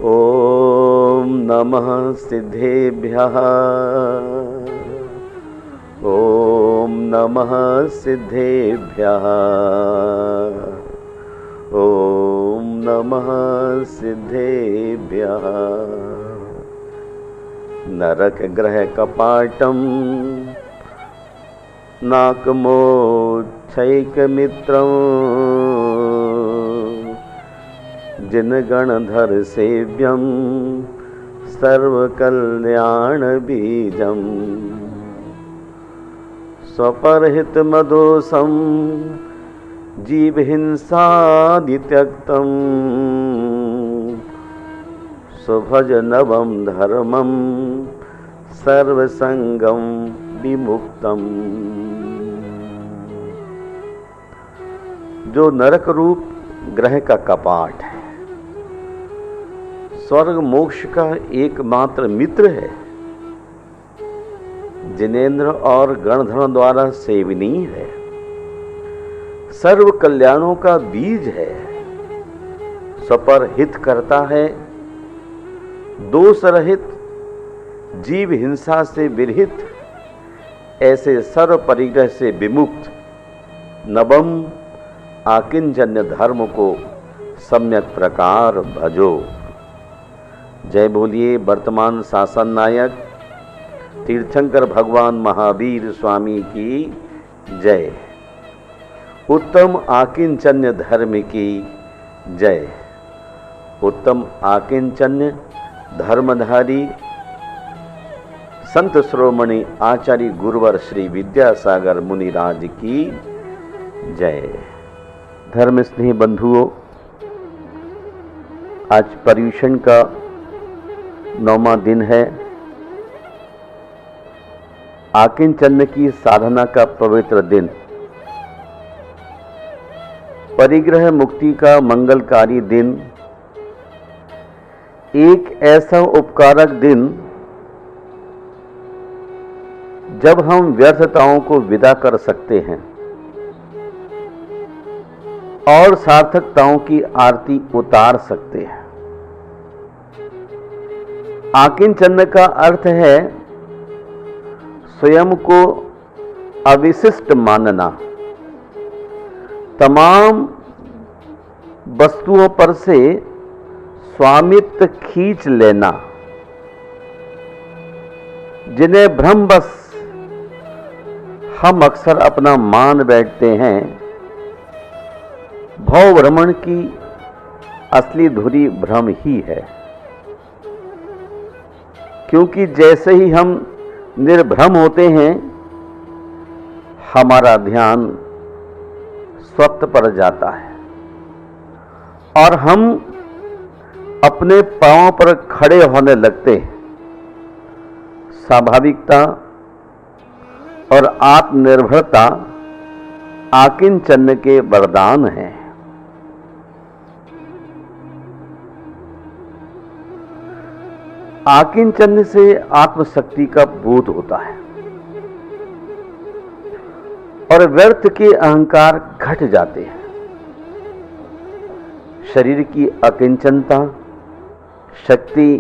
ॐ नमः सिद्धेभ्यः। ॐ नमः सिद्धेभ्यः। ॐ नमः सिद्धेभ्यः। नरकग्रह कपाटं नाकमोच्छैकमित्रं जिनगणधर सेव्यं सर्वकल्याणबीजं स्वपरहितमदोषं जीवहिंसादित्यक्तं स्वभजनवं धर्मं सर्वसंगं विमुक्तम्। जो नरक रूप ग्रह का कपाट है, स्वर्ग मोक्ष का एकमात्र मित्र है, जिनेंद्र और गणधर्म द्वारा सेवनीय है, सर्व कल्याणों का बीज है, स्वपर हित करता है, दोष रहित, जीव हिंसा से विरहित, ऐसे सर्व परिग्रह से विमुक्त नवम आकिंचन्य धर्म को सम्यक प्रकार भजो। जय बोलिए वर्तमान शासन नायक तीर्थंकर भगवान महावीर स्वामी की जय। उत्तम आकिंचन्य धर्म की जय। उत्तम आकिंचन्य धर्मधारी संत श्रोमणि आचार्य गुरुवर श्री विद्यासागर मुनिराज की जय। धर्म स्नेही बंधुओं, आज पर्युषण का 9वां दिन है। आकिंचन्य की साधना का पवित्र दिन, परिग्रह मुक्ति का मंगलकारी दिन, एक ऐसा उपकारक दिन जब हम व्यर्थताओं को विदा कर सकते हैं और सार्थकताओं की आरती उतार सकते हैं। आकिंचन्य का अर्थ है स्वयं को अविशिष्ट मानना, तमाम वस्तुओं पर से स्वामित्व खींच लेना, जिन्हें भ्रमवश हम अक्सर अपना मान बैठते हैं। भव भ्रमण की असली धुरी भ्रम ही है, क्योंकि जैसे ही हम निर्भ्रम होते हैं, हमारा ध्यान स्वप्न पर जाता है और हम अपने पांवों पर खड़े होने लगते हैं। स्वाभाविकता और आत्मनिर्भरता आकिंचन्य के वरदान हैं। आकिंचन्य से आत्मशक्ति का बोध होता है और व्यर्थ के अहंकार घट जाते हैं। शरीर की अकिंचनता, शक्ति,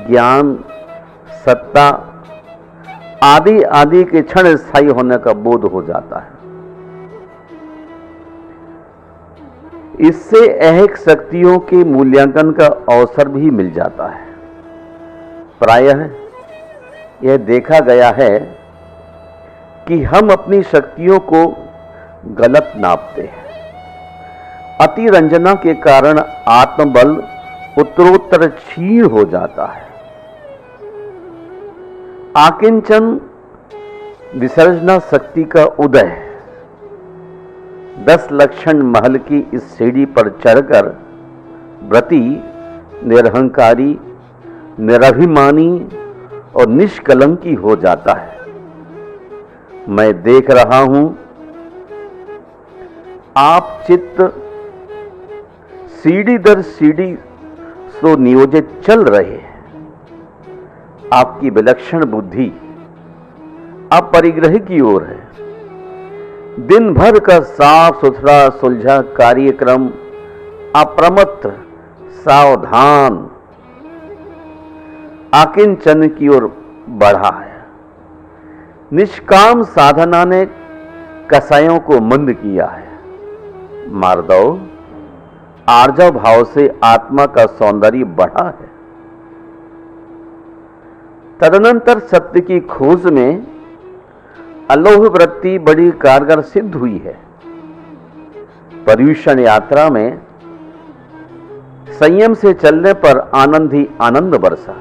ज्ञान, सत्ता आदि आदि के क्षण स्थायी होने का बोध हो जाता है। इससे ऐहिक शक्तियों के मूल्यांकन का अवसर भी मिल जाता है। प्रायः यह देखा गया है कि हम अपनी शक्तियों को गलत नापते हैं। अतिरंजना के कारण आत्मबल उत्तरोत्तर क्षीण हो जाता है। आकिंचन विसर्जना शक्ति का उदय है। 10 लक्षण महल की इस सीढ़ी पर चढ़कर व्रती निरहंकारी, निरभिमानी और निष्कलंकी हो जाता है। मैं देख रहा हूं आप चित्त सीढ़ी दर सीढ़ी सुनियोजित चल रहे हैं। आपकी विलक्षण बुद्धि अब परिग्रह की ओर है। दिन भर का साफ सुथरा सुलझा कार्यक्रम अप्रमत्त, सावधान आकिंचन की ओर बढ़ा है। निष्काम साधना ने कसायों को मंद किया है। मार्दव आर्जव भाव से आत्मा का सौंदर्य बढ़ा है। तदनंतर सत्य की खोज में अलोह वृत्ति बड़ी कारगर सिद्ध हुई है। पर्यूषण यात्रा में संयम से चलने पर आनंद ही आनंद बरसा।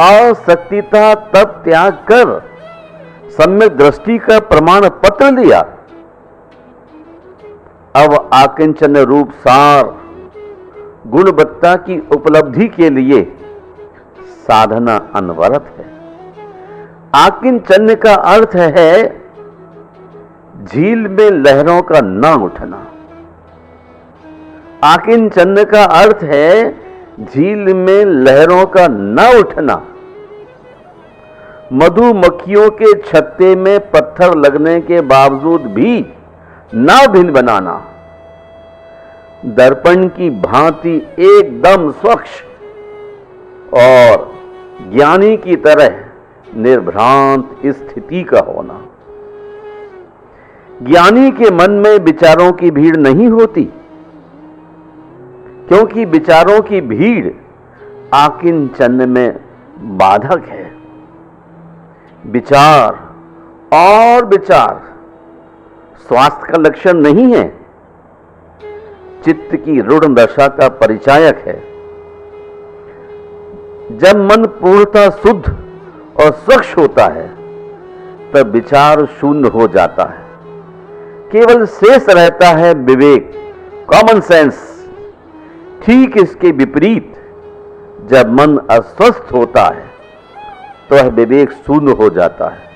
आसक्तिता तब त्याग कर सम्यक दृष्टि का प्रमाण पत्र लिया। अब आकिंचन रूप सार गुणवत्ता की उपलब्धि के लिए साधना अनवरत है। आकिंचन का अर्थ है झील में लहरों का न उठना। आकिंचन का अर्थ है झील में लहरों का न उठना। मधुमक्खियों के छत्ते में पत्थर लगने के बावजूद भी नाव भिन्न बनाना। दर्पण की भांति एकदम स्वच्छ और ज्ञानी की तरह निर्भ्रांत स्थिति का होना। ज्ञानी के मन में विचारों की भीड़ नहीं होती, क्योंकि विचारों की भीड़ आकिंचन में बाधक है। विचार और विचार स्वास्थ्य का लक्षण नहीं है, चित्त की रूढ़ दशा का परिचायक है। जब मन पूर्णतः शुद्ध और स्वच्छ होता है तब विचार शून्य हो जाता है। केवल शेष रहता है विवेक, कॉमन सेंस। ठीक इसके विपरीत जब मन अस्वस्थ होता है तो वह विवेक शून्य हो जाता है।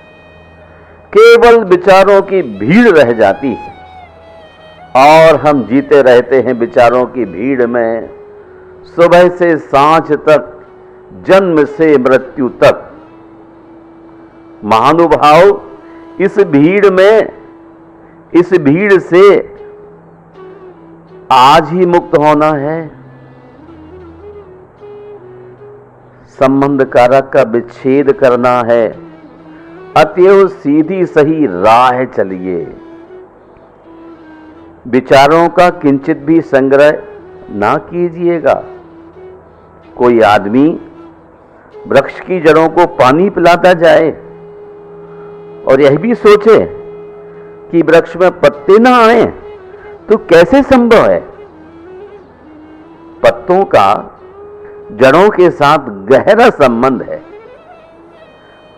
केवल विचारों की भीड़ रह जाती है और हम जीते रहते हैं विचारों की भीड़ में, सुबह से सांझ तक, जन्म से मृत्यु तक। महानुभाव इस भीड़ से आज ही मुक्त होना है। संबंध कारक का विच्छेद करना है। अतएव सीधी सही राह चलिए। विचारों का किंचित भी संग्रह ना कीजिएगा। कोई आदमी वृक्ष की जड़ों को पानी पिलाता जाए और यह भी सोचे कि वृक्ष में पत्ते ना आए तो कैसे संभव है? पत्तों का जड़ों के साथ गहरा संबंध है।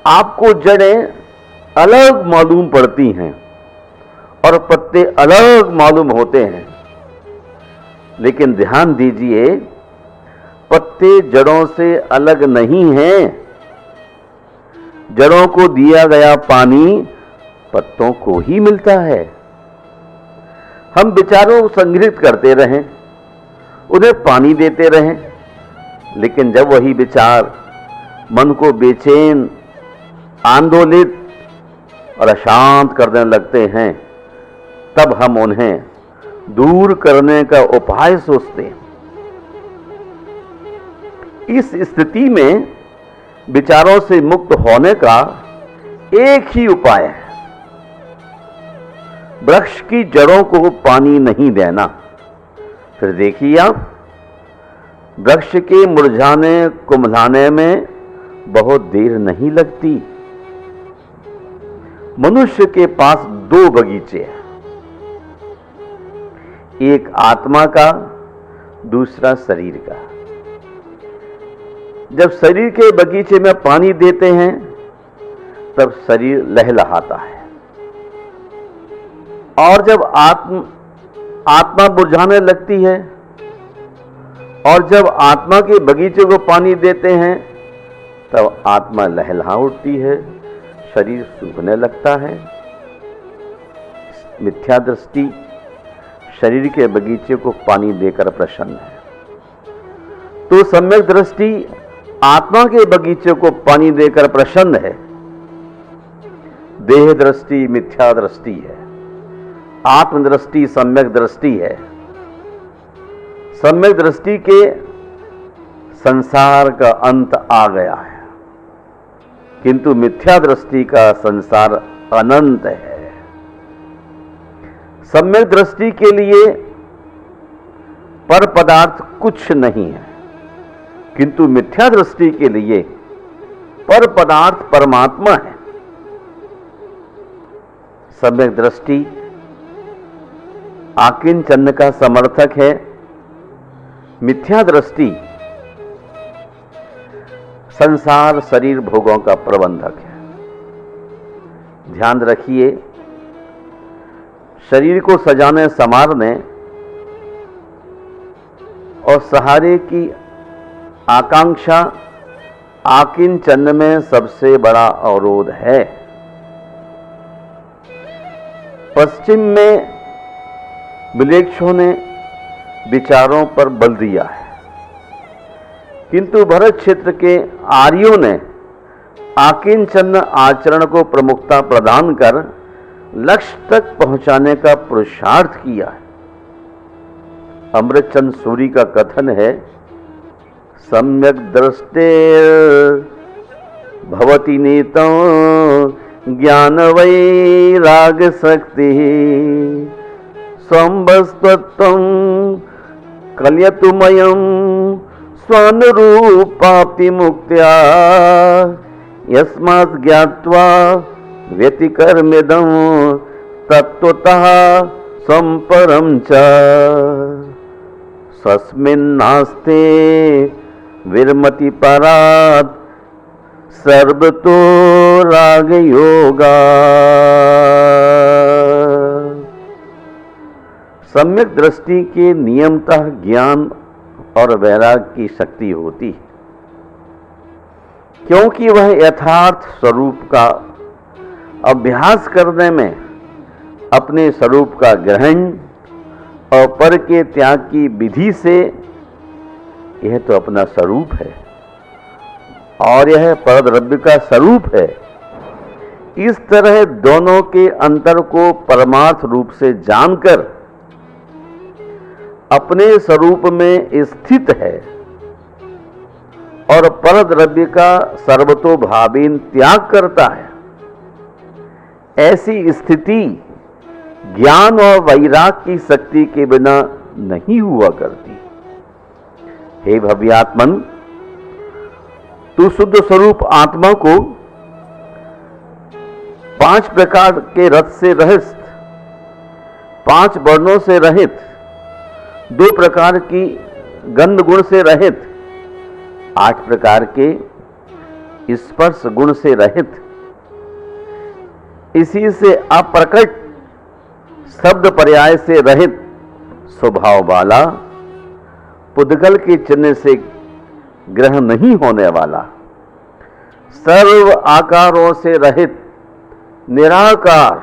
आपको जड़ें अलग मालूम पड़ती हैं और पत्ते अलग मालूम होते हैं, लेकिन ध्यान दीजिए, पत्ते जड़ों से अलग नहीं हैं। जड़ों को दिया गया पानी पत्तों को ही मिलता है। हम विचारों को संग्रहित करते रहें, उन्हें पानी देते रहें, लेकिन जब वही विचार मन को बेचैन, आंदोलित और अशांत करने लगते हैं, तब हम उन्हें दूर करने का उपाय सोचते हैं। इस स्थिति में विचारों से मुक्त होने का एक ही उपाय है, वृक्ष की जड़ों को पानी नहीं देना। फिर देखिए आप, वृक्ष के मुरझाने कुम्हलाने में बहुत देर नहीं लगती। मनुष्य के पास दो बगीचे हैं, एक आत्मा का, दूसरा शरीर का। जब शरीर के बगीचे में पानी देते हैं तब शरीर लहलहाता है, और जब आत्मा मुरझाने लगती है और जब आत्मा के बगीचे को पानी देते हैं तब आत्मा लहलहा उठती है, शरीर सूखने लगता है। मिथ्या दृष्टि शरीर के बगीचे को पानी देकर प्रसन्न है, तो सम्यक दृष्टि आत्मा के बगीचे को पानी देकर प्रसन्न है। देह दृष्टि मिथ्या दृष्टि है, आत्मदृष्टि सम्यक दृष्टि है। सम्यक दृष्टि के संसार का अंत आ गया है, किंतु मिथ्या दृष्टि का संसार अनंत है। सम्यक दृष्टि के लिए पर पदार्थ कुछ नहीं है, किंतु मिथ्या दृष्टि के लिए पर पदार्थ परमात्मा है। सम्यक दृष्टि आकिंचन का समर्थक है, मिथ्या दृष्टि संसार शरीर भोगों का प्रबंधक है। ध्यान रखिए, शरीर को सजाने संवारने और सहारे की आकांक्षा आकिंचन में सबसे बड़ा अवरोध है। पश्चिम में विलेक्षों ने विचारों पर बल दिया है, किंतु भरत क्षेत्र के आर्यों ने आकिंचन आचरण को प्रमुखता प्रदान कर लक्ष्य तक पहुंचाने का पुरुषार्थ किया है। अमृतचंद सूरी का कथन है, सम्यक दृष्टेर भवति नीतो ज्ञान वैराग शक्ति स्वंबस्तत्वं कलयतुमयं स्वानुरूपाप्ति मुक्त्या यस्मात् ज्ञात्वा व्यतिकर्मेदं तत्त्वतः संपरं च स्वस्मिन्नास्ते विरमति परात् सर्वतो राग योगा। सम्यक दृष्टि के नियमतः ज्ञान और वैराग की शक्ति होती है, क्योंकि वह यथार्थ स्वरूप का अभ्यास करने में अपने स्वरूप का ग्रहण और पर के त्याग की विधि से, यह तो अपना स्वरूप है और यह परद्रव्य का स्वरूप है, इस तरह दोनों के अंतर को परमार्थ रूप से जानकर अपने स्वरूप में स्थित है और परद्रव्य का सर्वतोभावीन त्याग करता है। ऐसी स्थिति ज्ञान और वैराग की शक्ति के बिना नहीं हुआ करती। हे भव्यात्मन, तू शुद्ध स्वरूप आत्मा को 5 प्रकार के रस से रहित, 5 वर्णों से रहित, 2 प्रकार की गंध गुण से रहित, 8 प्रकार के स्पर्श गुण से रहित, इसी से अप्रकट शब्द पर्याय से रहित स्वभाव वाला, पुद्गल के चिन्ह से ग्रह नहीं होने वाला, सर्व आकारों से रहित निराकार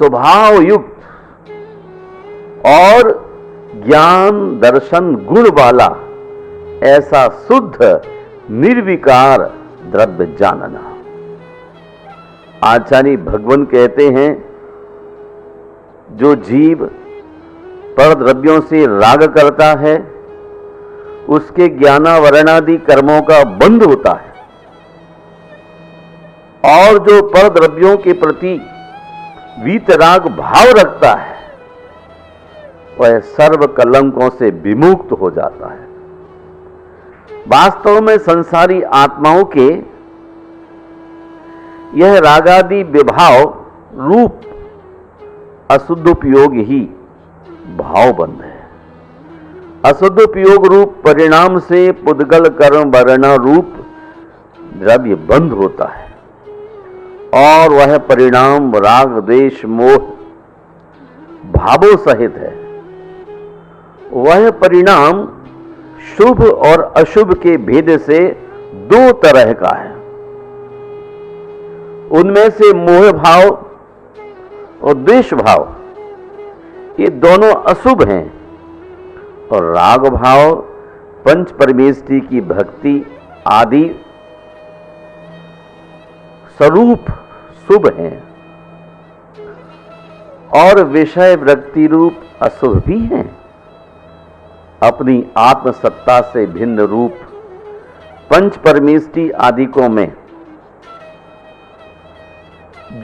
स्वभाव युक्त और ज्ञान दर्शन गुण वाला ऐसा शुद्ध निर्विकार द्रव्य जानना। आचार्य भगवान कहते हैं, जो जीव परद्रव्यों से राग करता है उसके ज्ञानावरणादि कर्मों का बंध होता है, और जो परद्रव्यों के प्रति वीतराग भाव रखता है वह सर्व कलंकों से विमुक्त हो जाता है। वास्तव में संसारी आत्माओं के यह रागादि विभाव रूप अशुद्ध उपयोग ही भावबंध है। अशुद्ध उपयोग रूप परिणाम से पुद्गल कर्म वर्ण रूप द्रव्य बंध होता है, और वह परिणाम राग द्वेष मोह भावों सहित है। वह परिणाम शुभ और अशुभ के भेद से 2 तरह का है। उनमें से मोह भाव और द्वेष भाव ये दोनों अशुभ हैं, और राग भाव पंच परमेष्टि की भक्ति आदि स्वरूप शुभ हैं, और विषय वृत्ति रूप अशुभ भी हैं। अपनी आत्मसत्ता से भिन्न रूप पंच परमेष्टि आदिकों में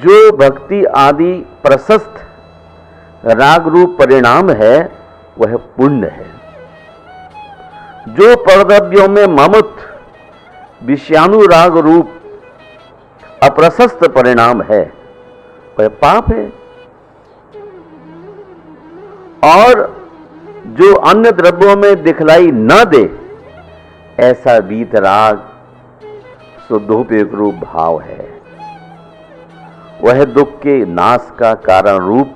जो भक्ति आदि प्रशस्त राग रूप परिणाम है वह पुण्य है। जो परद्रव्यों में ममत्व विषयानुराग रूप अप्रशस्त परिणाम है वह पाप है। और जो अन्य द्रव्यों में दिखलाई न दे ऐसा वीतराग शुद्धोपयोग रूप भाव है। वह दुख के नाश का कारण रूप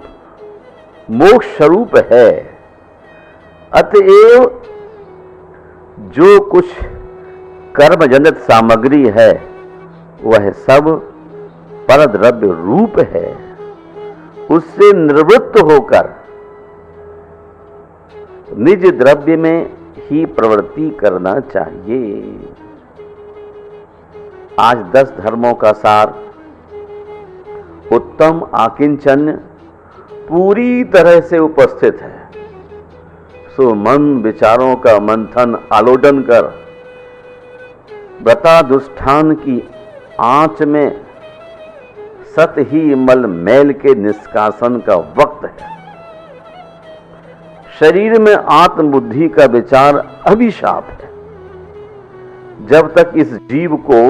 मोक्ष स्वरूप है। अतएव जो कुछ कर्मजनित सामग्री है वह सब परद्रव्य रूप है। उससे निवृत्त होकर निज द्रव्य में ही प्रवृत्ति करना चाहिए। आज 10 धर्मों का सार उत्तम आकिंचन पूरी तरह से उपस्थित है। सो मन विचारों का मंथन आलोडन कर व्रतानुष्ठान की आंच में सत ही मल मैल के निष्कासन का वक्त है। शरीर में आत्मबुद्धि का विचार अभिशाप है। जब तक इस जीव को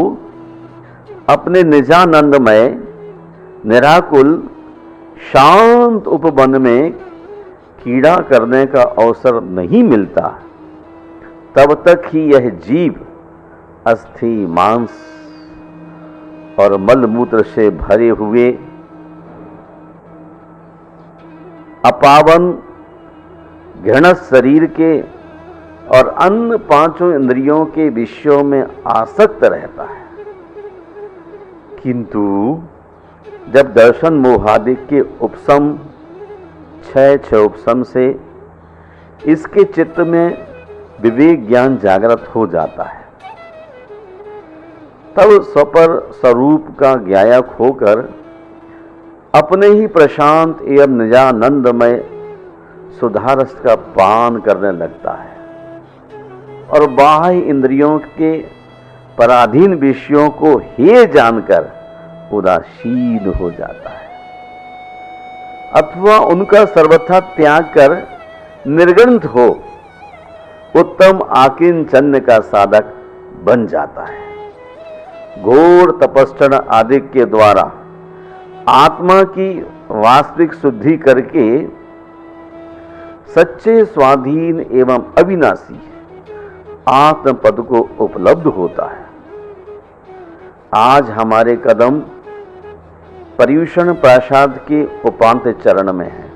अपने निजानंदमय निराकुल शांत उपवन में कीड़ा करने का अवसर नहीं मिलता तब तक ही यह जीव अस्थि मांस और मलमूत्र से भरे हुए अपावन घृणत शरीर के और अन्य 5 इंद्रियों के विषयों में आसक्त रहता है। किंतु जब दर्शन मोहादिक के उपशम 6 उपशम से इसके चित्त में विवेक ज्ञान जागृत हो जाता है तब स्वपर स्वरूप का ज्ञायक होकर अपने ही प्रशांत एवं निजानंदमय सुधारस का पान करने लगता है और बाह्य इंद्रियों के पराधीन विषयों को हे जानकर उदासीन हो जाता है अथवा उनका सर्वथा त्याग कर निर्गुण हो उत्तम आकिंचन का साधक बन जाता है। घोर तपस्या आदि के द्वारा आत्मा की वास्तविक शुद्धि करके सच्चे स्वाधीन एवं अविनाशी आत्म पद को उपलब्ध होता है। आज हमारे कदम पर्यूषण प्रासाद के उपांत चरण में है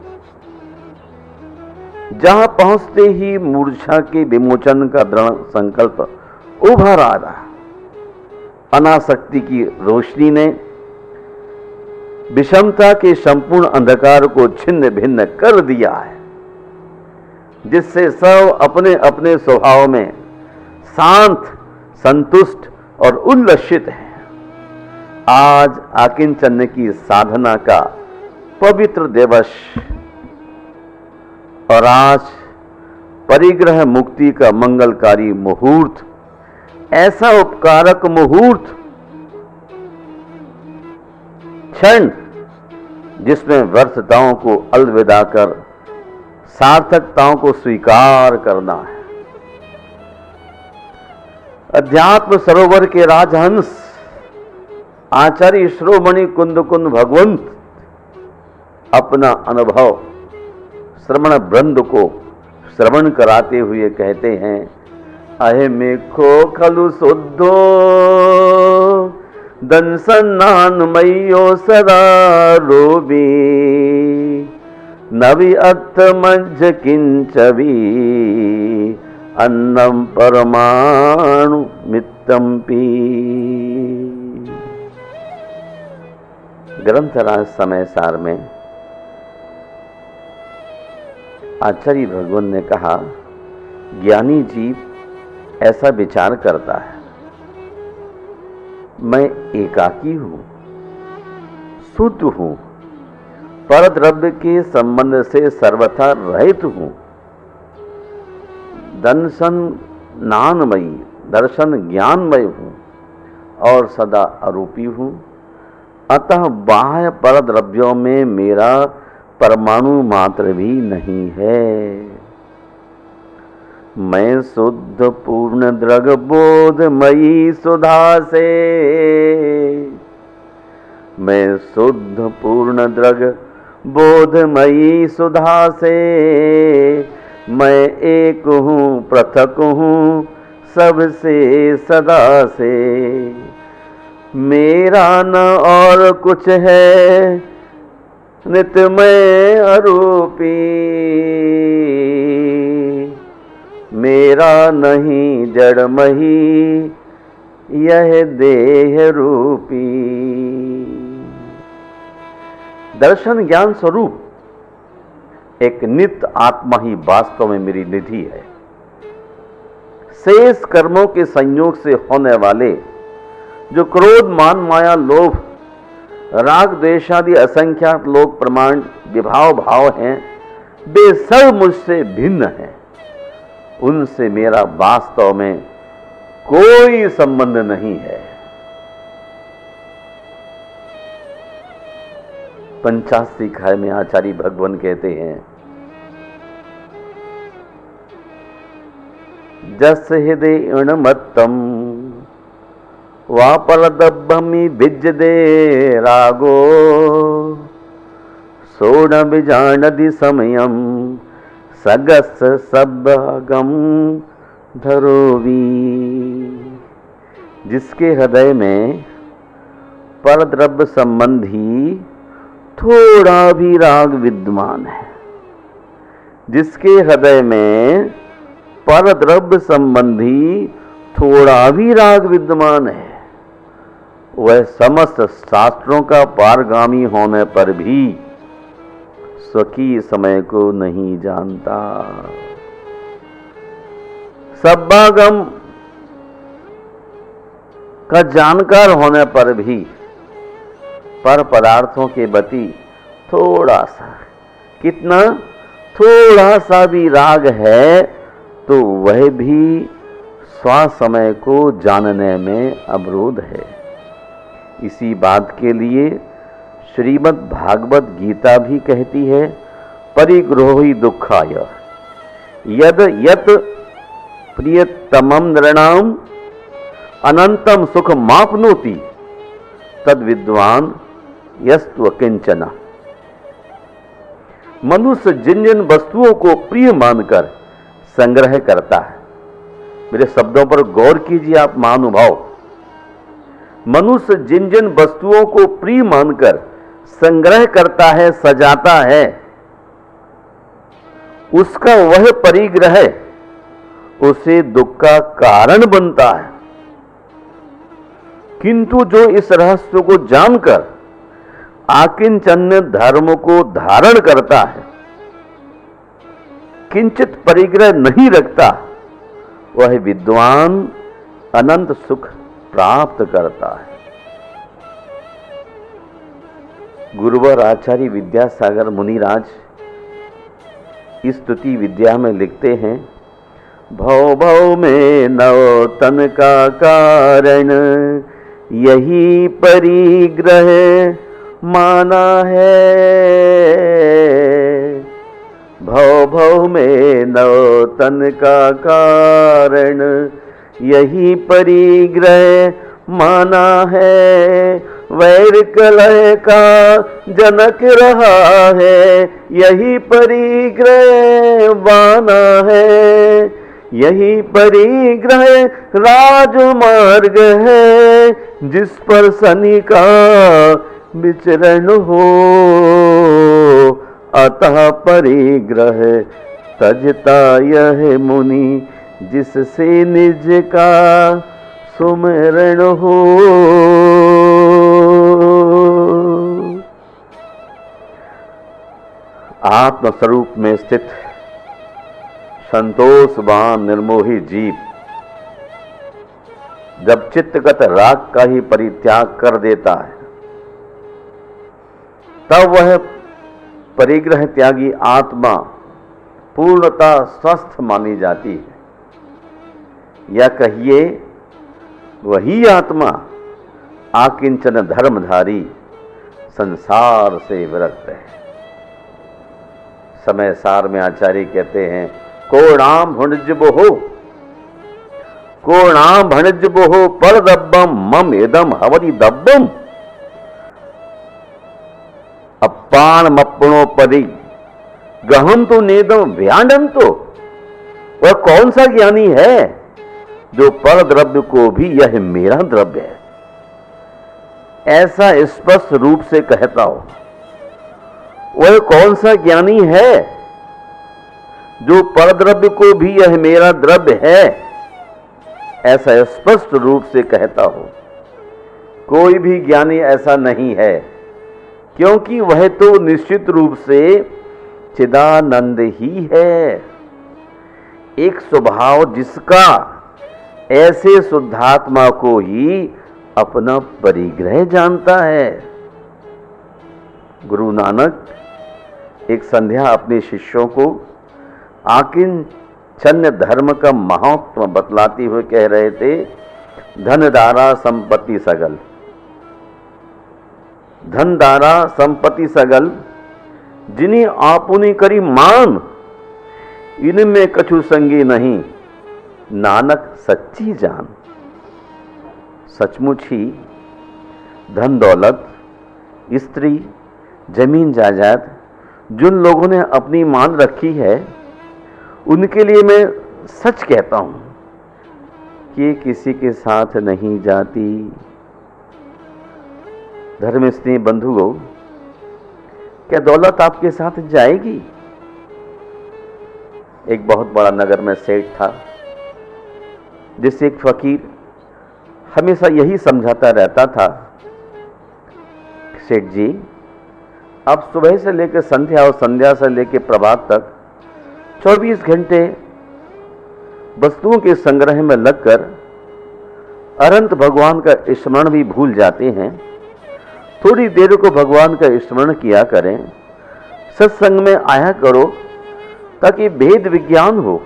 जहां पहुंचते ही मूर्छा के विमोचन का दृढ़ संकल्प उभर आ रहा। अनासक्ति की रोशनी ने विषमता के संपूर्ण अंधकार को छिन्न भिन्न कर दिया है जिससे सब अपने अपने स्वभाव में शांत संतुष्ट और उल्लसित है। आज आकिंचन की साधना का पवित्र दिवस और आज परिग्रह मुक्ति का मंगलकारी मुहूर्त, ऐसा उपकारक मुहूर्त क्षण जिसमें व्यर्थताओं को अलविदा कर सार्थकताओं को स्वीकार करना है। अध्यात्म सरोवर के राजहंस आचार्य श्रोमणि कुंद भगवंत अपना अनुभव श्रवण वृंद को श्रवण कराते हुए कहते हैं, अहे मेखो खलु शुद्धो दंसन्नान मय्यो सदा रोबी नवि अथ मज्ज किंचवी अन्नम परमाणु मित्तम पी। ग्रंथराज समय सार में आचार्य भगवान ने कहा, ज्ञानी जीव ऐसा विचार करता है, मैं एकाकी हूं, शुद्ध हूं, परद्रव्य के संबंध से सर्वथा रहित हूं, दंसन नानमयी दर्शन ज्ञानमय हूं और सदा अरूपी हूं। अतः बाह्य पर द्रव्यों में मेरा परमाणु मात्र भी नहीं है। मैं शुद्ध पूर्ण द्रग बोधमयी सुधा से, मैं शुद्ध पूर्ण द्रग बोधमयी सुधा से, मैं एक हूँ पृथक हूँ सबसे सदा से। मेरा न और कुछ है नित्यमय अरूपी, मेरा नहीं जड़मही यह देह रूपी। दर्शन ज्ञान स्वरूप एक नित्य आत्मा ही वास्तव में मेरी निधि है। शेष कर्मों के संयोग से होने वाले जो क्रोध मान माया लोभ राग द्वेषादि असंख्यात लोक प्रमाण विभाव भाव हैं, वे सब मुझसे भिन्न हैं। उनसे मेरा वास्तव में कोई संबंध नहीं है। पंचाशी खाय में आचार्य भगवान कहते हैं, जस हृदय इणमत्तम वापरदब्बमी बिज दे रागो, सोण बिजानदि समयम सगस सबगम धरोवी। जिसके हृदय में परद्रव्य संबंधी थोड़ा भी राग विद्यमान है, जिसके हृदय में परद्रव्य संबंधी थोड़ा भी राग विद्यमान है, वह समस्त शास्त्रों का पारगामी होने पर भी स्वकीय समय को नहीं जानता। सब्बागम का जानकार होने पर भी पर पदार्थों के प्रति थोड़ा सा, कितना थोड़ा सा भी राग है तो वह भी स्वसमय को जानने में अवरोध है। इसी बात के लिए श्रीमद् भागवत गीता भी कहती है, परिग्रहोहि दुखाय यद यत प्रियतमम नृणाम अनंतम सुख मापनोति तद विद्वान यस्तु किंचन। मनुष्य जिन जिन वस्तुओं को प्रिय मानकर संग्रह करता है, मेरे शब्दों पर गौर कीजिए आप महानुभाव, मनुष्य जिन जिन वस्तुओं को प्रिय मानकर संग्रह करता है, सजाता है, उसका वह परिग्रह उसे दुख का कारण बनता है। किंतु जो इस रहस्य को जानकर आकिंचन्य धर्म को धारण करता है, किंचित परिग्रह नहीं रखता, वह विद्वान अनंत सुख प्राप्त करता है। गुरुवर आचार्य विद्यासागर मुनिराज इस स्तुति विद्या में लिखते हैं, भव भव में नवतन का कारण यही परिग्रह माना है। भव भव में नवतन का कारण यही परिग्रह माना है। वैर कलह का जनक रहा है, यही परिग्रह बाना है। यही परिग्रह राजमार्ग है, जिस पर शनि का विचरण हो। अतः परिग्रह तजता यह मुनि, जिससे निज का सुमरण हो। आत्मस्वरूप में स्थित संतोषवान निर्मोही जीव जब चित्तगत राग का ही परित्याग कर देता है, तब वह परिग्रह त्यागी आत्मा पूर्णतः स्वस्थ मानी जाती है। या कहिए वही आत्मा आकिंचन धर्मधारी संसार से विरक्त है। समय सार में आचार्य कहते हैं, कोणाम भुणज्जबोहो कोणाम भणज्जबोहो पर दब्बम मम इदम हवरी दब्बम अपान मप्पणो पदी गहम तो नेदम व्यांडम। तो वह कौन सा ज्ञानी है जो पर द्रव्य को भी यह मेरा द्रव्य है ऐसा स्पष्ट रूप से कहता हो? वह कौन सा ज्ञानी है जो पर द्रव्य को भी यह मेरा द्रव्य है ऐसा स्पष्ट रूप से कहता हो? कोई भी ज्ञानी ऐसा नहीं है, क्योंकि वह तो निश्चित रूप से चिदानंद ही है, एक स्वभाव जिसका ऐसे शुद्धात्मा को ही अपना परिग्रह जानता है। गुरु नानक एक संध्या अपने शिष्यों को आकिंचन धर्म का महत्व बतलाते हुए कह रहे थे, धन दारा संपत्ति सगल, धन दारा संपत्ति सगल जिन्हें आपुनी करी मान, इनमें कछु संगी नहीं, नानक सच्ची जान। सचमुच ही धन दौलत, स्त्री, जमीन जायदाद जिन लोगों ने अपनी मान रखी है, उनके लिए मैं सच कहता हूं कि किसी के साथ नहीं जाती। धर्म स्नेही बंधुओं, क्या दौलत आपके साथ जाएगी? एक बहुत बड़ा नगर में सेठ था, जिससे एक फकीर हमेशा यही समझाता रहता था, सेठ जी आप सुबह से लेकर संध्या और संध्या से लेकर प्रभात तक 24 घंटे वस्तुओं के संग्रह में लगकर अनंत भगवान का स्मरण भी भूल जाते हैं। थोड़ी देर को भगवान का स्मरण किया करें, सत्संग में आया करो ताकि भेद विज्ञान हो,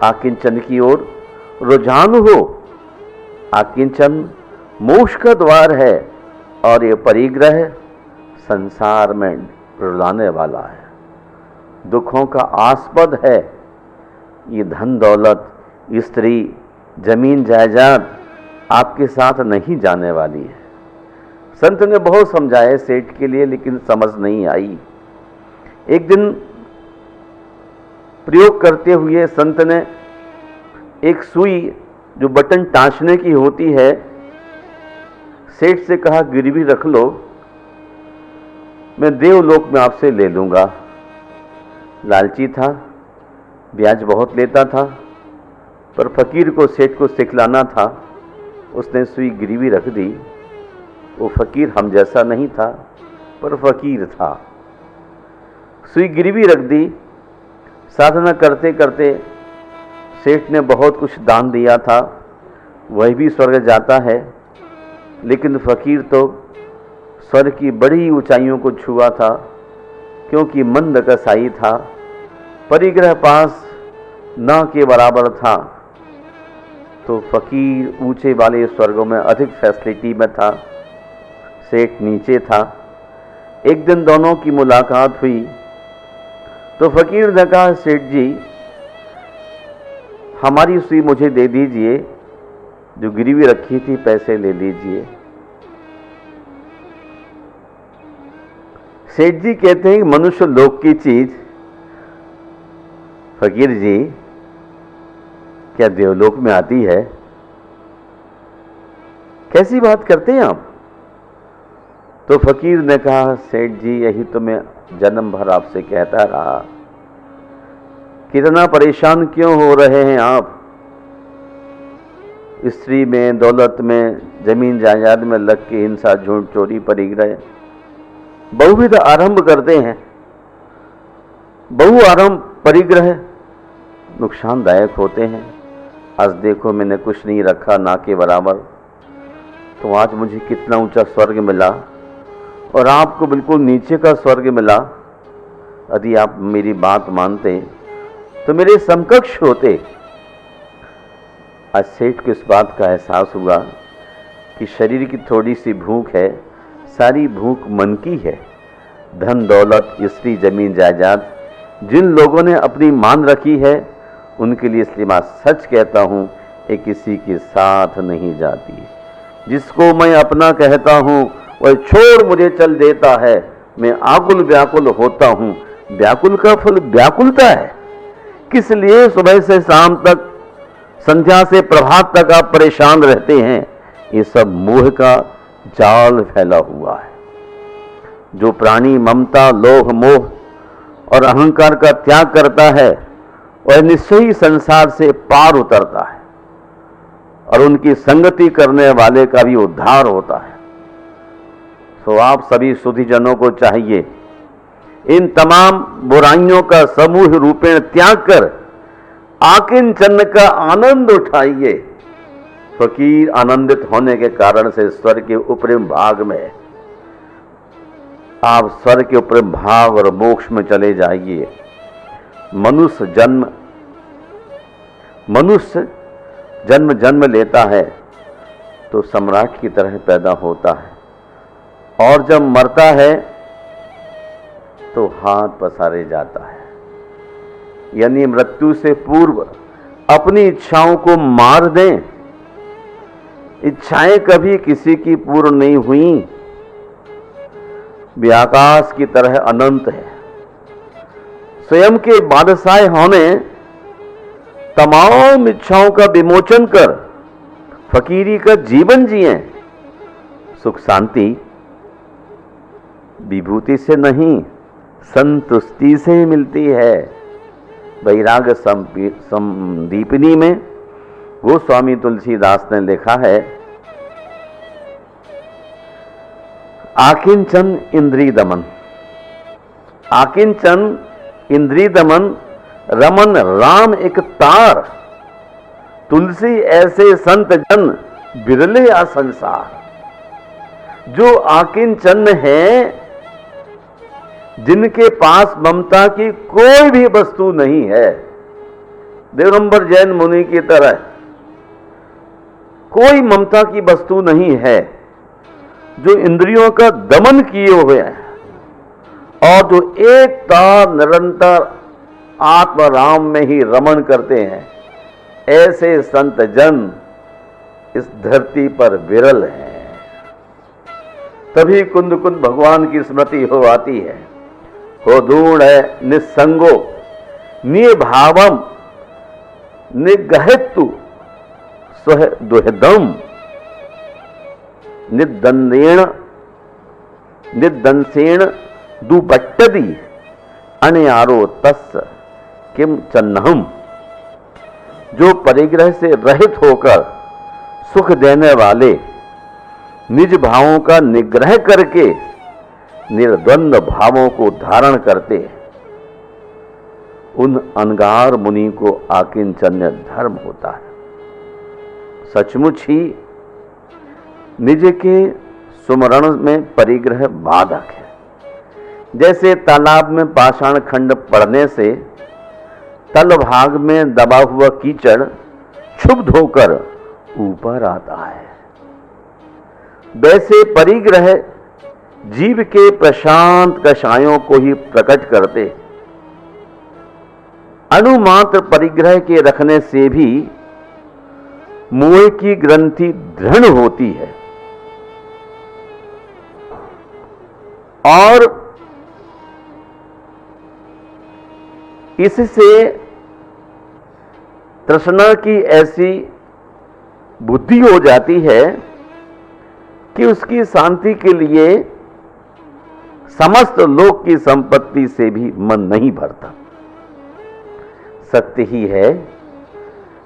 आकिंचन की ओर रुझान हो। आकिंचन मोक्ष का द्वार है और ये परिग्रह संसार में रुलाने वाला है, दुखों का आस्पद है। ये धन दौलत, स्त्री, जमीन जायदाद आपके साथ नहीं जाने वाली है। संत ने बहुत समझाए सेठ के लिए, लेकिन समझ नहीं आई। एक दिन प्रयोग करते हुए संत ने एक सुई जो बटन टाँचने की होती है, सेठ से कहा गिरवी रख लो, मैं देवलोक में आपसे ले लूंगा। लालची था, ब्याज बहुत लेता था, पर फकीर को सेठ को सिखलाना था, उसने सुई गिरवी रख दी। वो फकीर हम जैसा नहीं था, पर फकीर था। सुई गिरवी रख दी। साधना करते करते सेठ ने बहुत कुछ दान दिया था, वह भी स्वर्ग जाता है, लेकिन फकीर तो स्वर्ग की बड़ी ऊंचाइयों को छुआ था, क्योंकि मंद कसाई था, परिग्रह पास न के बराबर था। तो फकीर ऊंचे वाले स्वर्गों में अधिक फैसिलिटी में था, सेठ नीचे था। एक दिन दोनों की मुलाकात हुई तो फकीर ने कहा, सेठ जी हमारी सुई मुझे दे दीजिए, जो गिरवी रखी थी पैसे ले लीजिए। सेठ जी कहते हैं मनुष्य लोक की चीज, फकीर जी क्या देवलोक में आती है? कैसी बात करते हैं आप? तो फकीर ने कहा, सेठ जी यही तो मैं जन्म भर आपसे कहता रहा, कितना परेशान क्यों हो रहे हैं आप? स्त्री में, दौलत में, जमीन जायदाद में लग के हिंसा, झूठ, चोरी, परिग्रह बहुविध आरंभ करते हैं। बहु आरंभ परिग्रह नुकसानदायक होते हैं। आज देखो मैंने कुछ नहीं रखा ना के बराबर, तो आज मुझे कितना ऊंचा स्वर्ग मिला और आपको बिल्कुल नीचे का स्वर्ग मिला। यदि आप मेरी बात मानते तो मेरे समकक्ष होते। आज सेठ को इस बात का एहसास हुआ कि शरीर की थोड़ी सी भूख है, सारी भूख मन की है। धन दौलत, स्त्री, जमीन जायदाद जिन लोगों ने अपनी मान रखी है, उनके लिए इसलिए मैं सच कहता हूं, ये किसी के साथ नहीं जाती। जिसको मैं अपना कहता हूं वह छोड़ मुझे चल देता है। मैं आकुल व्याकुल होता हूं, व्याकुल का फल व्याकुलता है। किस लिए सुबह से शाम तक, संध्या से प्रभात तक आप परेशान रहते हैं? ये सब मोह का जाल फैला हुआ है। जो प्राणी ममता, लोभ, मोह और अहंकार का त्याग करता है वह निश्चय ही संसार से पार उतरता है और उनकी संगति करने वाले का भी उद्धार होता है। तो आप सभी सुधीजनों को चाहिए इन तमाम बुराइयों का समूह रूपेण त्याग कर आकिंचन का आनंद उठाइए। फकीर आनंदित होने के कारण से स्वर्ग के ऊपरी भाग में, आप स्वर्ग के ऊपरी भाग और मोक्ष में चले जाइए। मनुष्य जन्म जन्म लेता है तो सम्राट की तरह पैदा होता है और जब मरता है तो हाथ पसारे जाता है। यानी मृत्यु से पूर्व अपनी इच्छाओं को मार दें। इच्छाएं कभी किसी की पूर्ण नहीं हुई। वे आकाश की तरह अनंत है। स्वयं के बादशाह होने तमाम इच्छाओं का विमोचन कर फकीरी का जीवन जिए। सुख शांति विभूति से नहीं, संतुष्टि से मिलती है। वैराग्य संदीपनी में गोस्वामी तुलसीदास ने लिखा है, आकिंचन इंद्रिय दमन, आकिंचन इंद्रिय दमन, रमन राम एक तार, तुलसी ऐसे संत जन बिरले आ संसार। जो आकिंचन है, जिनके पास ममता की कोई भी वस्तु नहीं है, दिगंबर जैन मुनि की तरह कोई ममता की वस्तु नहीं है, जो इंद्रियों का दमन किए हुए हैं और जो एक तार निरंतर आत्मराम में ही रमण करते हैं, ऐसे संत जन इस धरती पर विरल हैं। तभी कुंद कुंद भगवान की स्मृति हो आती है। हो दूढ़ है निस्संगो निभावम निगहेतु स्वह दुहदम निदंसेण दुपट्टदी अनयारो तस् किम चन्नहम। जो परिग्रह से रहित होकर सुख देने वाले, निज भावों का निग्रह करके निर्द्वंद भावों को धारण करते, उन अनगार मुनि को आकिंचन्य धर्म होता है। सचमुच ही निज के सुमरण में परिग्रह बाधक है। जैसे तालाब में पाषाण खंड पड़ने से तल भाग में दबा हुआ कीचड़ क्षुब्ध होकर ऊपर आता है, वैसे परिग्रह जीव के प्रशांत कषायों को ही प्रकट करते। अणुमात्र परिग्रह के रखने से भी मोह की ग्रंथि दृढ़ होती है और इससे तृष्णा की ऐसी बुद्धि हो जाती है कि उसकी शांति के लिए समस्त लोक की संपत्ति से भी मन नहीं भरता। सत्य ही है,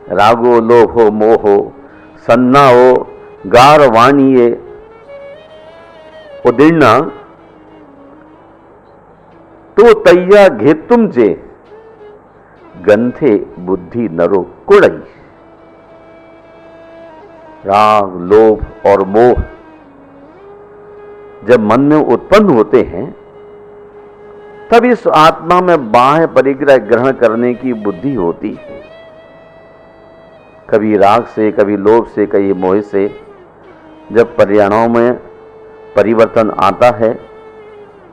रागो लोभो मोहो सन्नाओ गार वाणिये उदीर्णा तो तैया घेतुम जे गंथे बुद्धि नरो कुड़ई। राग, लोभ और मोह जब मन में उत्पन्न होते हैं, तब इस आत्मा में बाह्य परिग्रह ग्रहण करने की बुद्धि होती है। कभी राग से, कभी लोभ से, कभी मोह से जब परिणामों में परिवर्तन आता है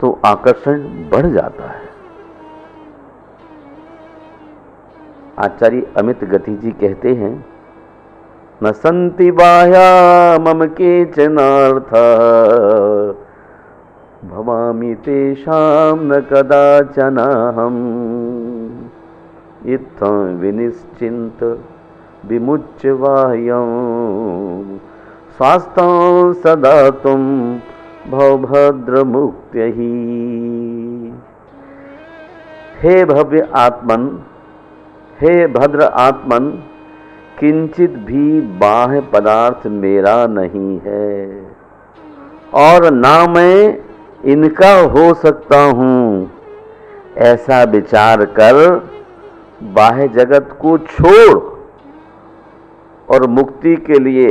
तो आकर्षण बढ़ जाता है। आचार्य अमित गति जी कहते हैं, न संति बाह्या मम केचनार्थ भवामि तेषां न कदाचनाहम् इत्थं विनिश्चिन्त विमुच्य बाह्यं स्वास्थ्यं सदातुं भवभद्रमुक्त्यैः। हे भव्य आत्मन, हे भद्र आत्मन, किंचित भी बाह्य पदार्थ मेरा नहीं है और ना मैं इनका हो सकता हूँ। ऐसा विचार कर बाह्य जगत को छोड़ और मुक्ति के लिए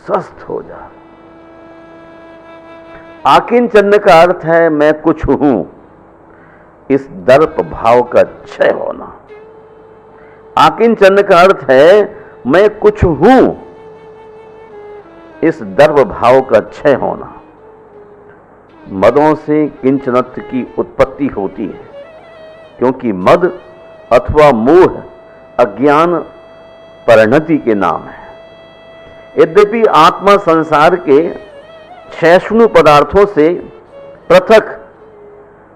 स्वस्थ हो जा। आकिंचन का अर्थ है मैं कुछ हूं, इस दर्प भाव का क्षय होना। आकिंचन का अर्थ है मैं कुछ हूं, इस दर्प भाव का क्षय होना। मदों से किंचनत्व की उत्पत्ति होती है, क्योंकि मद अथवा मोह अज्ञान परिणति के नाम है। यद्यपि आत्मा संसार के क्षयष्णु पदार्थों से पृथक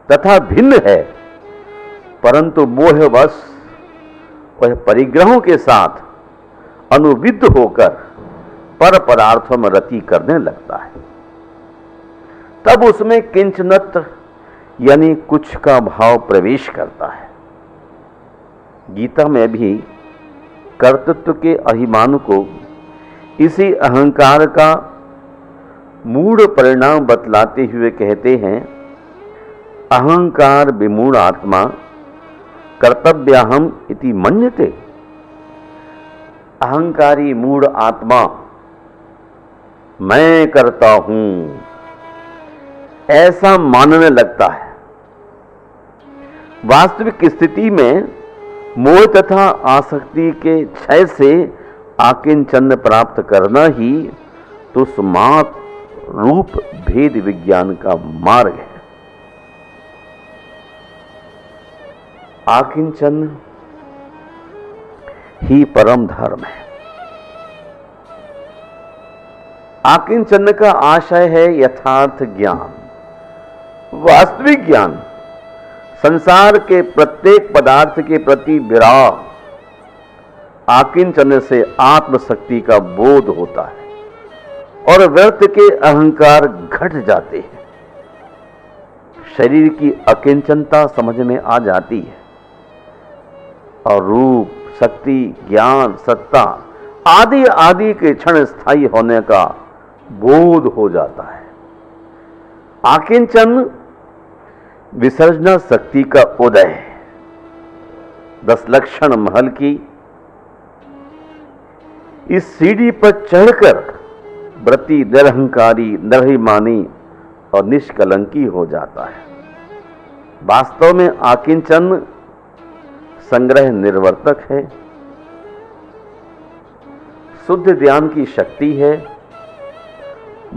तथा भिन्न है, परंतु मोहवश वह परिग्रहों के साथ अनुविद्ध होकर पर पदार्थों में रति करने लगता है। तब उसमें किंचनत्व यानी कुछ का भाव प्रवेश करता है। गीता में भी कर्तृत्व के अभिमान को इसी अहंकार का मूढ़ परिणाम बतलाते हुए कहते हैं, अहंकार विमूढ़ आत्मा कर्तव्याहम इति मन्यते। अहंकारी मूढ़ आत्मा मैं करता हूं ऐसा मानने लगता है। वास्तविक स्थिति में मोह तथा आसक्ति के क्षय से आकिंचन प्राप्त करना ही तो स्मार्त रूप भेद विज्ञान का मार्ग है। आकिंचन ही परम धर्म है। आकिंचन का आशय है यथार्थ ज्ञान, वास्तविक ज्ञान, संसार के प्रत्येक पदार्थ के प्रति विराग। आकिंचन से आत्मशक्ति का बोध होता है और व्यर्थ के अहंकार घट जाते हैं। शरीर की अकिंचनता समझ में आ जाती है और रूप, शक्ति, ज्ञान, सत्ता आदि आदि के क्षण स्थायी होने का बोध हो जाता है। आकिंचन विसर्जना शक्ति का उदय है। 10 लक्षण महल की इस सीढ़ी पर चढ़कर व्रती निरहंकारी, निर्भिमानी और निष्कलंकी हो जाता है। वास्तव में आकिंचन संग्रह निर्वर्तक है, शुद्ध ध्यान की शक्ति है,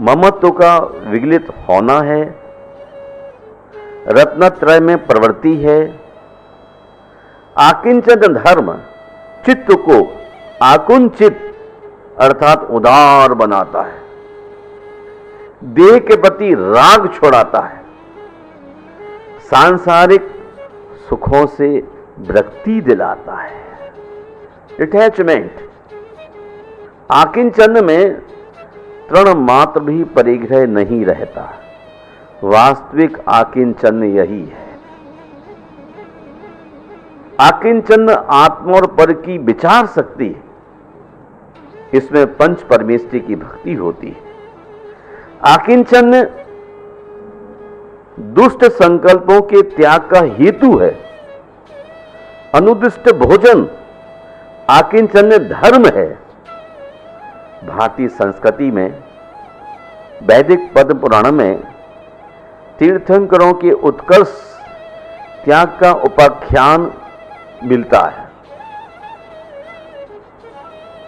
ममत्व का विगलित होना है, रत्नत्रय में प्रवृत्ति है। आकिंचन धर्म चित्त को आकुंचित अर्थात उदार बनाता है, देह के प्रति राग छोड़ाता है, सांसारिक सुखों से विरक्ति दिलाता है, डिटैचमेंट। आकिंचन में तृण मात्र भी परिग्रह नहीं रहता। वास्तविक आकिंचन यही है। आकिंचन आत्मा और पर की विचार शक्ति है। इसमें पंच परमेष्टि की भक्ति होती है। आकिंचन दुष्ट संकल्पों के त्याग का हेतु है। अनुदिष्ट भोजन आकिंचन धर्म है। भारतीय संस्कृति में वैदिक पद्म पुराण में तीर्थंकरों के उत्कर्ष त्याग का उपाख्यान मिलता है।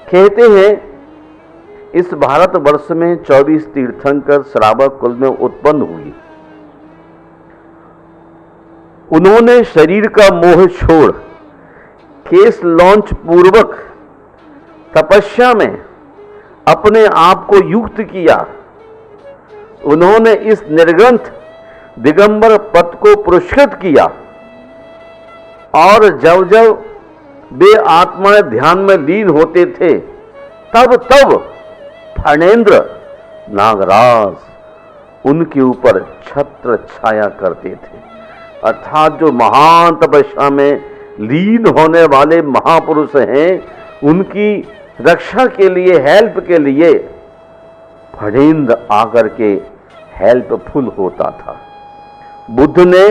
कहते हैं इस भारतवर्ष में 24 तीर्थंकर श्रावक कुल में उत्पन्न हुए। उन्होंने शरीर का मोह छोड़ केश लॉन्च पूर्वक तपस्या में अपने आप को युक्त किया। उन्होंने इस निर्ग्रंथ दिगंबर पद को पुरस्कृत किया और जब जब वे आत्मा ध्यान में लीन होते थे तब तब फणेन्द्र नागराज उनके ऊपर छत्र छाया करते थे। अर्थात जो महान तपस्या में लीन होने वाले महापुरुष हैं, उनकी रक्षा के लिए, हेल्प के लिए फणेन्द्र आकर के हेल्पफुल होता था। बुद्ध ने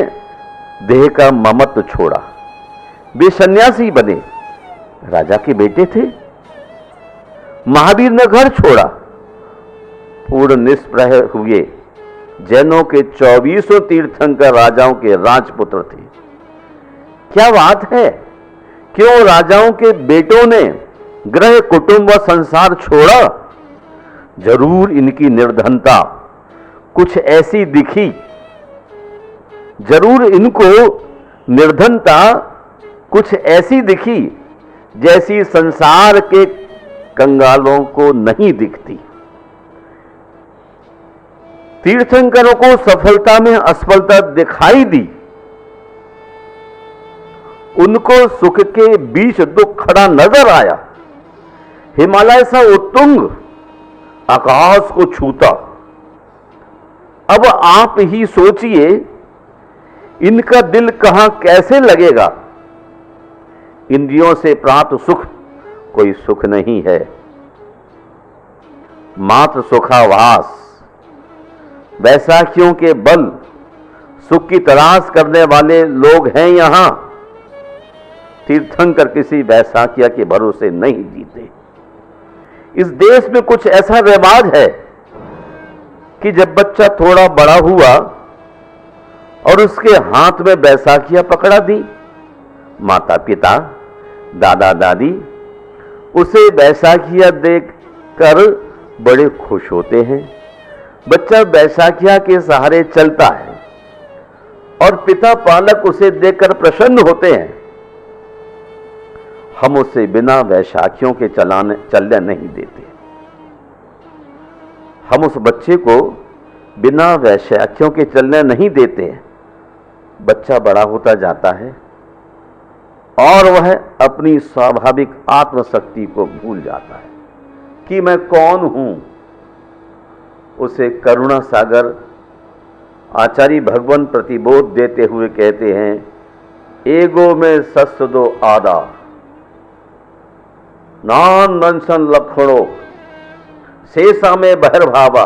देह का ममत्व छोड़ा, वे सन्यासी बने, राजा के बेटे थे। महावीर ने घर छोड़ा, पूर्ण निष्प्रह हुए। जैनों के 24 तीर्थंकर राजाओं के राजपुत्र थे। क्या बात है, क्यों राजाओं के बेटों ने गृह कुटुंब व संसार छोड़ा? जरूर इनकी निर्धनता कुछ ऐसी दिखी, जरूर इनको निर्धनता कुछ ऐसी दिखी जैसी संसार के कंगालों को नहीं दिखती। तीर्थंकरों को सफलता में असफलता दिखाई दी, उनको सुख के बीच दुख खड़ा नजर आया। हिमालय सा उत्तुंग आकाश को छूता। अब आप ही सोचिए, इनका दिल कहां कैसे लगेगा? इंद्रियों से प्राप्त सुख कोई सुख नहीं है, मात्र सुखाभास। वैसाखियों के बल सुख की तलाश करने वाले लोग हैं यहां। तीर्थंकर किसी वैसाखिया के भरोसे नहीं जीते। इस देश में कुछ ऐसा रिवाज है कि जब बच्चा थोड़ा बड़ा हुआ और उसके हाथ में बैसाखियां पकड़ा दी, माता पिता, दादा दादी उसे बैसाखियां देखकर बड़े खुश होते हैं। बच्चा बैसाखियां के सहारे चलता है और पिता पालक उसे देखकर प्रसन्न होते हैं। हम उसे बिना बैसाखियों के चलने नहीं देते। हम उस बच्चे को बिना बैसाखियों के चलने नहीं देते। बच्चा बड़ा होता जाता है और वह अपनी स्वाभाविक आत्मशक्ति को भूल जाता है कि मैं कौन हूं। उसे करुणा सागर आचार्य भगवान प्रतिबोध देते हुए कहते हैं, एगो में सस्य दो आदा नान नंसन लक्षणों शेषा में बहिर्भावा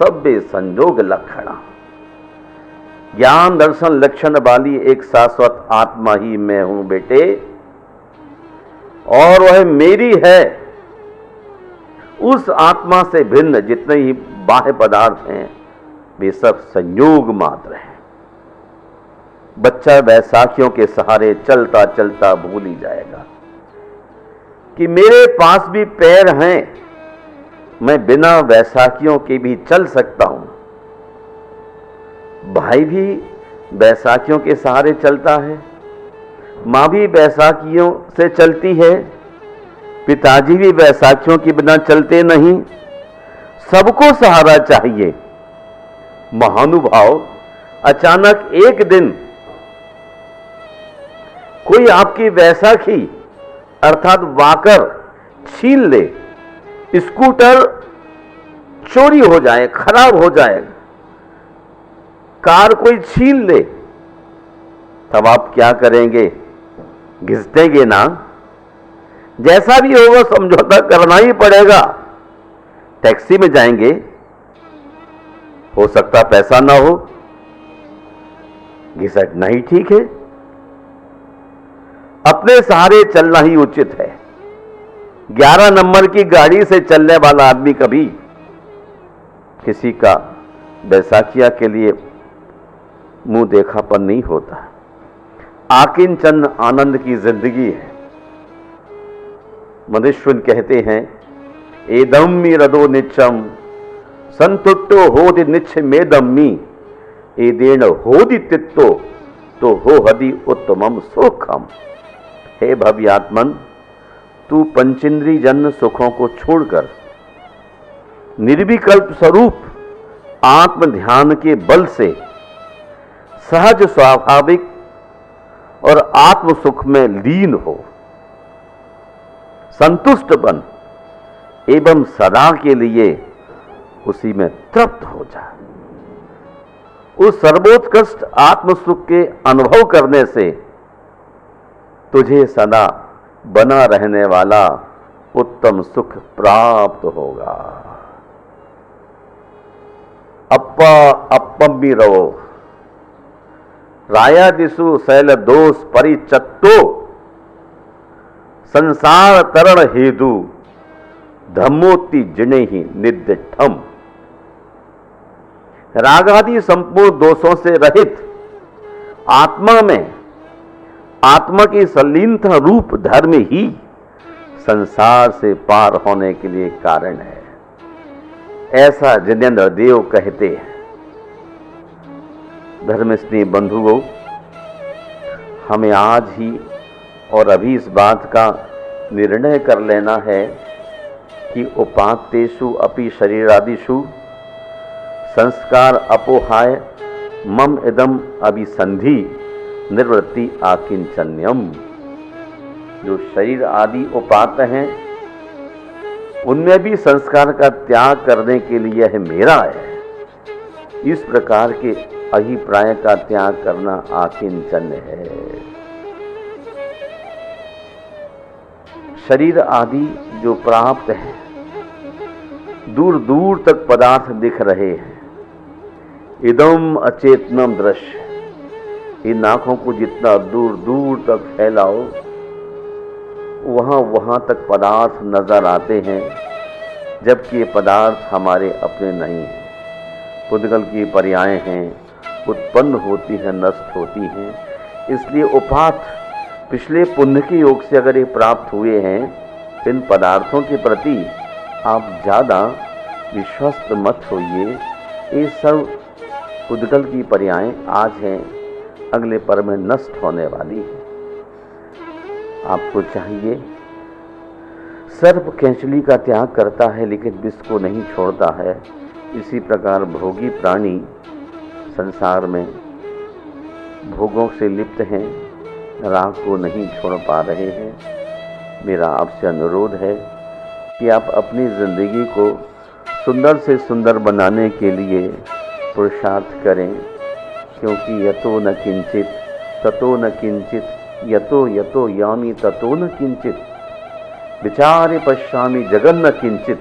सभ्य संजोग लक्षणा। ज्ञान दर्शन लक्षण वाली एक शाश्वत आत्मा ही मैं हूं बेटे, और वह मेरी है। उस आत्मा से भिन्न जितने ही बाह्य पदार्थ हैं वे सब संयोग मात्र हैं। बच्चा बैसाखियों के सहारे चलता चलता भूल ही जाएगा कि मेरे पास भी पैर हैं, मैं बिना बैसाखियों के भी चल सकता हूं। भाई भी बैसाखियों के सहारे चलता है, मां भी बैसाखियों से चलती है, पिताजी भी बैसाखियों के बिना चलते नहीं। सबको सहारा चाहिए। महानुभाव, अचानक एक दिन कोई आपकी बैसाखी अर्थात वाकर छीन ले, स्कूटर चोरी हो जाए, खराब हो जाए, कार कोई छीन ले, तब आप क्या करेंगे? घिसटेंगे ना। जैसा भी होगा समझौता करना ही पड़ेगा। टैक्सी में जाएंगे, हो सकता पैसा ना हो, घिसटना ही ठीक है। अपने सहारे चलना ही उचित है। 11 नंबर की गाड़ी से चलने वाला आदमी कभी किसी का बैसाखिया के लिए मुंह देखापन नहीं होता। आकिन चंद आनंद की जिंदगी है। मधुसूदन कहते हैं, एदम्मी रदो नित्यम संतुष्टो होदि निच्छ मेदम्मी एदेन होदि तित्तो तो हो हदि उत्तमम सुखम। हे भव्यात्मन, तू पंचेंद्रिय जन्य सुखों को छोड़कर निर्विकल्प स्वरूप आत्म ध्यान के बल से सहज स्वाभाविक और आत्म सुख में लीन हो, संतुष्ट बन एवं सदा के लिए उसी में तृप्त हो जा। उस सर्वोत्कृष्ट आत्म सुख के अनुभव करने से तुझे सदा बना रहने वाला उत्तम सुख प्राप्त होगा। अप्पा अपम भी रहो राया दिशु शैल दोष परिचत्तो संसार तरण हेतु धम्मोति जिने ही निद्यठम। रागादि संपूर्ण दोषों से रहित आत्मा में आत्मा की संलीनता रूप धर्म ही संसार से पार होने के लिए कारण है, ऐसा जिनेन्द्र देव कहते हैं। धर्मस्नेही बंधुओं, हमें आज ही और अभी इस बात का निर्णय कर लेना है कि उपात्तेषु अपि शरीरादिषु संस्कार अपोहाय मम इदम अभिसंधि निवृत्ति आकिंचन्यम। जो शरीर आदि उपात हैं उनमें भी संस्कार का त्याग करने के लिए यह मेरा है। इस प्रकार के अभिप्राय का त्याग करना आकिंचन्य है। शरीर आदि जो प्राप्त है, दूर दूर तक पदार्थ दिख रहे हैं, इदम अचेतनम दृश्य। इन आंखों को जितना दूर दूर तक फैलाओ वहां तक पदार्थ नजर आते हैं, जबकि ये पदार्थ हमारे अपने नहीं हैं, पुद्गल की पर्याय हैं, उत्पन्न होती हैं, नष्ट होती हैं। इसलिए उपात पिछले पुण्य के योग से अगर ये प्राप्त हुए हैं, इन पदार्थों के प्रति आप ज़्यादा विश्वस्त मत होइए। ये सब पुद्गल की पर्याय आज हैं, अगले पर में नष्ट होने वाली है। आपको चाहिए, सर्प कैंचली का त्याग करता है लेकिन विष को नहीं छोड़ता है। इसी प्रकार भोगी प्राणी संसार में भोगों से लिप्त हैं, राग को नहीं छोड़ पा रहे हैं। मेरा आपसे अनुरोध है कि आप अपनी जिंदगी को सुंदर से सुंदर बनाने के लिए पुरुषार्थ करें, क्योंकि यतो न किंचित ततो न किंचित यतो यतो यामि ततो न किंचित विचारे पश्यामि जगन्न किंचित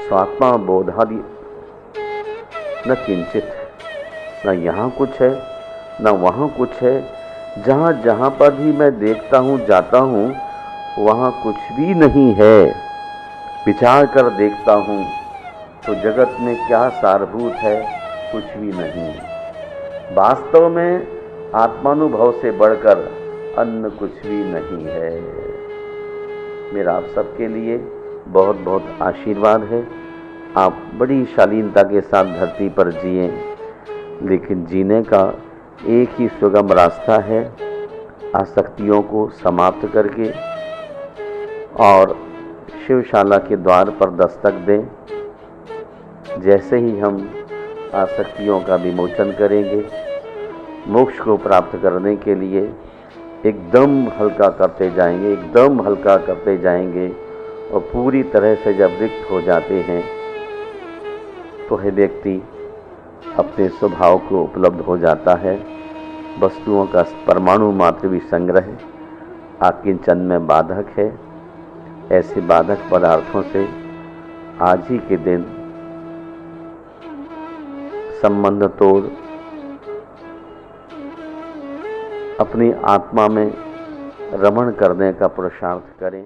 स्वात्मा बोधादि न किंचित। न यहाँ कुछ है न वहाँ कुछ है। जहाँ जहाँ पर भी मैं देखता हूँ जाता हूँ वहाँ कुछ भी नहीं है। विचार कर देखता हूँ तो जगत में क्या सारभूत है, कुछ भी नहीं। वास्तव में आत्मानुभव से बढ़कर अन्य कुछ भी नहीं है। मेरा आप सबके लिए बहुत बहुत आशीर्वाद है। आप बड़ी शालीनता के साथ धरती पर जिएं, लेकिन जीने का एक ही सुगम रास्ता है, आसक्तियों को समाप्त करके और शिवशाला के द्वार पर दस्तक दें। जैसे ही हम आसक्तियों का विमोचन करेंगे, मोक्ष को प्राप्त करने के लिए एकदम हल्का करते जाएंगे, एकदम हल्का करते जाएंगे, और पूरी तरह से जब रिक्त हो जाते हैं तो यह व्यक्ति अपने स्वभाव को उपलब्ध हो जाता है। वस्तुओं का परमाणु मात्र भी संग्रह आकिंचन में बाधक है। ऐसे बाधक पदार्थों से आज ही के दिन संबंध तोड़ अपनी आत्मा में रमण करने का पुरुषार्थ करें।